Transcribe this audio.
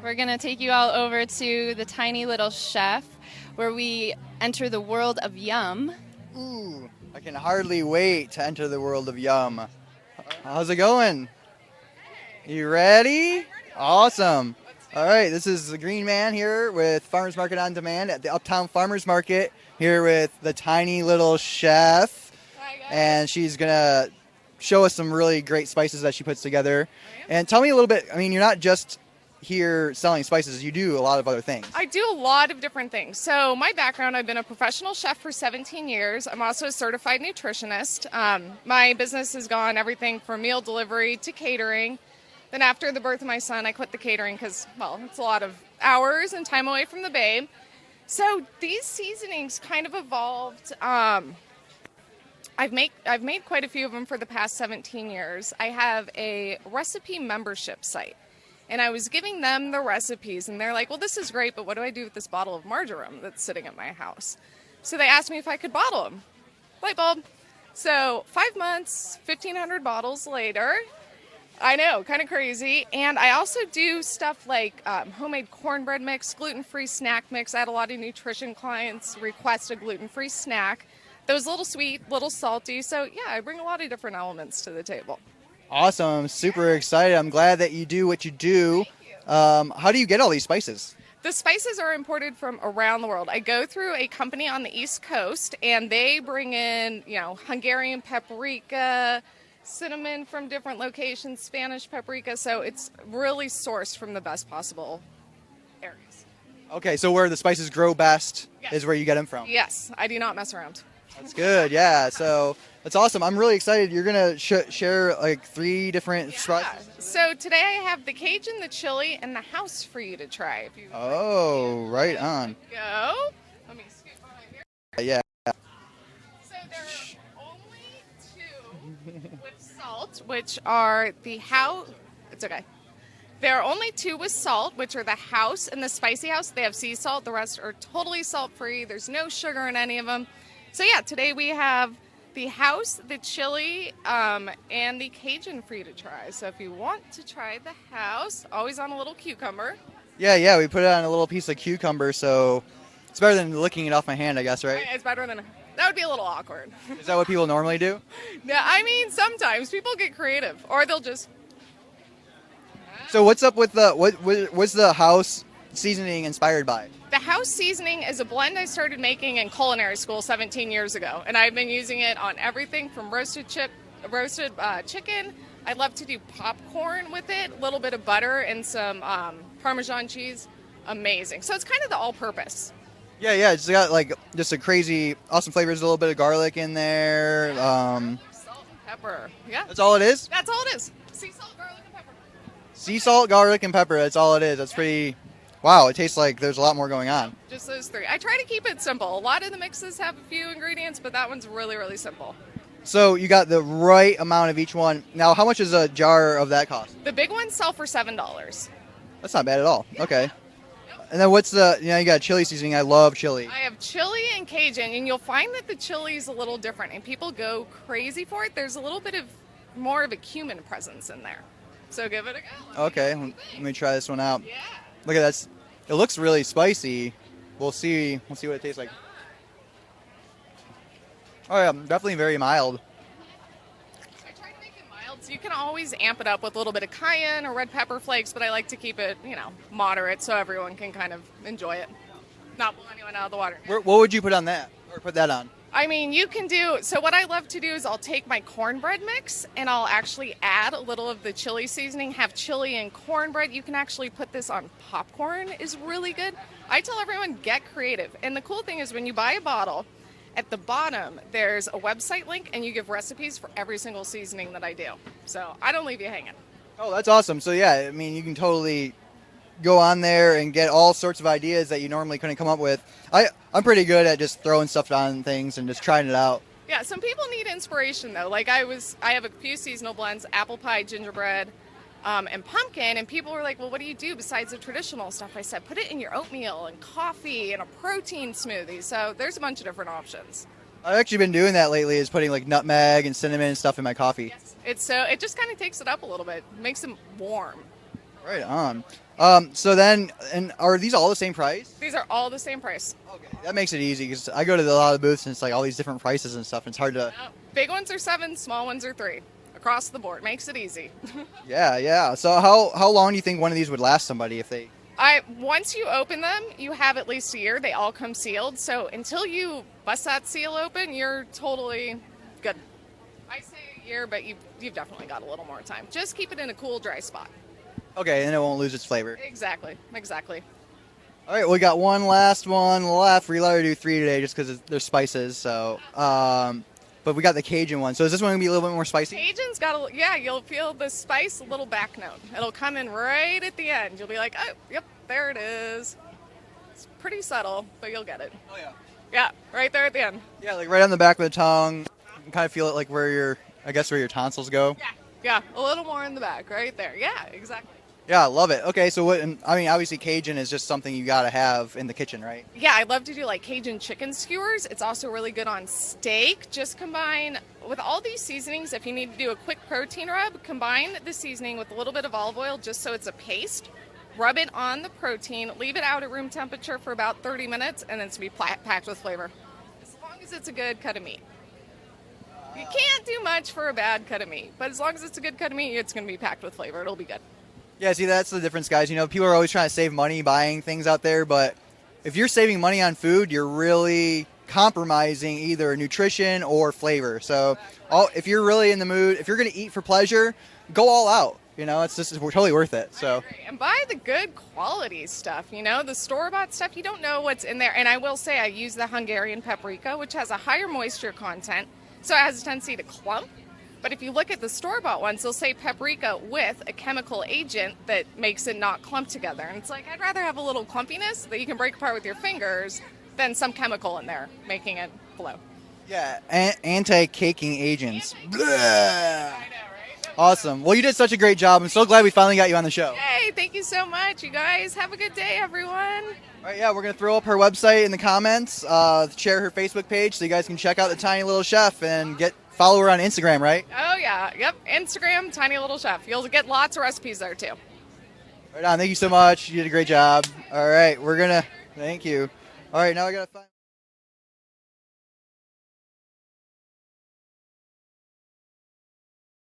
We're going to take you all over to the Tiny Little Chef where we enter the world of yum. Ooh, I can hardly wait to enter the world of yum. How's it going? You ready? Awesome. All right, this is the Green Man here with Farmers Market on Demand at the Uptown Farmers Market here with the Tiny Little Chef. And she's going to show us some really great spices that she puts together. And tell me a little bit, I mean, you're not just here selling spices, you do a lot of other things. I do a lot of different things. So my background, I've been a professional chef for 17 years. I'm also a certified nutritionist. My business has gone everything from meal delivery to catering. Then after the birth of my son, I quit the catering because, well, it's a lot of hours and time away from the babe. So these seasonings kind of evolved. I've made quite a few of them for the past 17 years. I have a recipe membership site. And I was giving them the recipes, and they're like, well, this is great, but what do I do with this bottle of marjoram that's sitting at my house? So they asked me if I could bottle them. Light bulb. So 5 months, 1,500 bottles later. I know, kind of crazy. And I also do stuff like homemade cornbread mix, gluten-free snack mix. I had a lot of nutrition clients request a gluten-free snack. Those a little sweet, little salty. So yeah, I bring a lot of different elements to the table. Awesome. I'm super excited. I'm glad that you do what you do. How do you get all these spices? The spices are imported from around the world. I go through a company on the East Coast, and they bring in, Hungarian paprika, cinnamon from different locations, Spanish paprika. So it's really sourced from the best possible areas. Okay, so where the spices grow best Yes. is where you get them from. Yes, I do not mess around. That's good. Yeah. So that's awesome. I'm really excited. You're gonna share like 3 different spices. So today I have the Cajun, the chili, and the house for you to try. If you Right on. go. Let me scoot behind here. Yeah. So there are only 2 with salt, which are the house. It's okay. There are only 2 with salt, which are the house and the spicy house. They have sea salt. The rest are totally salt-free. There's no sugar in any of them. So yeah, today we have the house, the chili, and the Cajun for you to try. So if you want to try the house, always on a little cucumber. Yeah. We put it on a little piece of cucumber, so it's better than licking it off my hand, I guess, right? It's better than that would be a little awkward. Is that what people normally do? No, I mean sometimes people get creative, or they'll just. So what's up with what's the house seasoning inspired by? The house seasoning is a blend I started making in culinary school 17 years ago, and I've been using it on everything from roasted chicken. I love to do popcorn with it, a little bit of butter and some Parmesan cheese. Amazing. So it's kind of the all-purpose. Yeah. It's got like just a crazy, awesome flavors. A little bit of garlic in there. Salt and pepper. Yeah. That's all it is. That's all it is. Sea salt, garlic, and pepper. Sea salt, garlic, and pepper. That's all it is. That's pretty. Wow, it tastes like there's a lot more going on. Just those 3. I try to keep it simple. A lot of the mixes have a few ingredients, but that one's really, really simple. So you got the right amount of each one. Now, how much does a jar of that cost? The big ones sell for $7. That's not bad at all. Okay. And then what's you got chili seasoning. I love chili. I have chili and Cajun, and you'll find that the chili is a little different, and people go crazy for it. There's a little bit of more of a cumin presence in there. So give it a go. Okay, let me try this one out. Yeah. Look at that. It looks really spicy. We'll see what it tastes like. Oh yeah, definitely very mild. I try to make it mild, so you can always amp it up with a little bit of cayenne or red pepper flakes, but I like to keep it, moderate so everyone can kind of enjoy it. Not blow anyone out of the water. What would you put on that? Or put that on? I mean, you can do, so what I love to do is I'll take my cornbread mix and I'll actually add a little of the chili seasoning, have chili and cornbread. You can actually put this on popcorn, is really good. I tell everyone, get creative. And the cool thing is when you buy a bottle, at the bottom, there's a website link and you give recipes for every single seasoning that I do. So I don't leave you hanging. Oh, that's awesome. So yeah, I mean, you can totally go on there and get all sorts of ideas that you normally couldn't come up with. I'm pretty good at just throwing stuff on things and just trying it out. Yeah, some people need inspiration though. Like I have a few seasonal blends, apple pie, gingerbread, and pumpkin, and people were like, well, what do you do besides the traditional stuff? I said, put it in your oatmeal and coffee and a protein smoothie. So there's a bunch of different options. I've actually been doing that lately, is putting like nutmeg and cinnamon and stuff in my coffee. Yes. It just kind of takes it up a little bit, makes them warm. Right on. So then, and are these all the same price? These are all the same price. Okay, that makes it easy because I go to a lot of booths and it's like all these different prices and stuff. And it's hard to. Big ones are 7, small ones are 3. Across the board, makes it easy. Yeah. So how long do you think one of these would last somebody if they? Once you open them, you have at least a year. They all come sealed, so until you bust that seal open, you're totally good. I say a year, but you've definitely got a little more time. Just keep it in a cool, dry spot. Okay, and it won't lose its flavor. Exactly. All right, we got one last one left. We let her do 3 today just because they're spices. So, but we got the Cajun one. So is this one gonna be a little bit more spicy? Cajun's got you'll feel the spice, a little back note. It'll come in right at the end. You'll be like, oh, yep, there it is. It's pretty subtle, but you'll get it. Oh yeah. Yeah, right there at the end. Yeah, like right on the back of the tongue. You can kind of feel it like where your tonsils go. Yeah, a little more in the back, right there. Yeah, exactly. Yeah, I love it. Okay, so obviously Cajun is just something you gotta have in the kitchen, right? Yeah, I love to do like Cajun chicken skewers. It's also really good on steak. Just combine with all these seasonings. If you need to do a quick protein rub, combine the seasoning with a little bit of olive oil just so it's a paste. Rub it on the protein, leave it out at room temperature for about 30 minutes, and then it's going to be packed with flavor. As long as it's a good cut of meat. You can't do much for a bad cut of meat, but as long as it's a good cut of meat, it's going to be packed with flavor. It'll be good. Yeah, see, that's the difference, guys. You know, people are always trying to save money buying things out there, but if you're saving money on food, you're really compromising either nutrition or flavor. So if you're really in the mood, if you're going to eat for pleasure, go all out. You know, it's totally worth it. So, and buy the good quality stuff. You know, the store-bought stuff, you don't know what's in there. And I will say I use the Hungarian paprika, which has a higher moisture content, so it has a tendency to clump. But if you look at the store-bought ones, they'll say paprika with a chemical agent that makes it not clump together. And it's like, I'd rather have a little clumpiness that you can break apart with your fingers than some chemical in there making it flow. Yeah, anti-caking agents. I know, right? Awesome. Well, you did such a great job. I'm so glad we finally got you on the show. Hey, thank you so much, you guys. Have a good day, everyone. All right, yeah, we're going to throw up her website in the comments, share her Facebook page so you guys can check out the Tiny Little Chef and follow her on Instagram, right? Oh, yeah. Yep. Instagram, Tiny Little Chef. You'll get lots of recipes there, too. Right on. Thank you so much. You did a great job. All right, thank you. All right, now I got to find...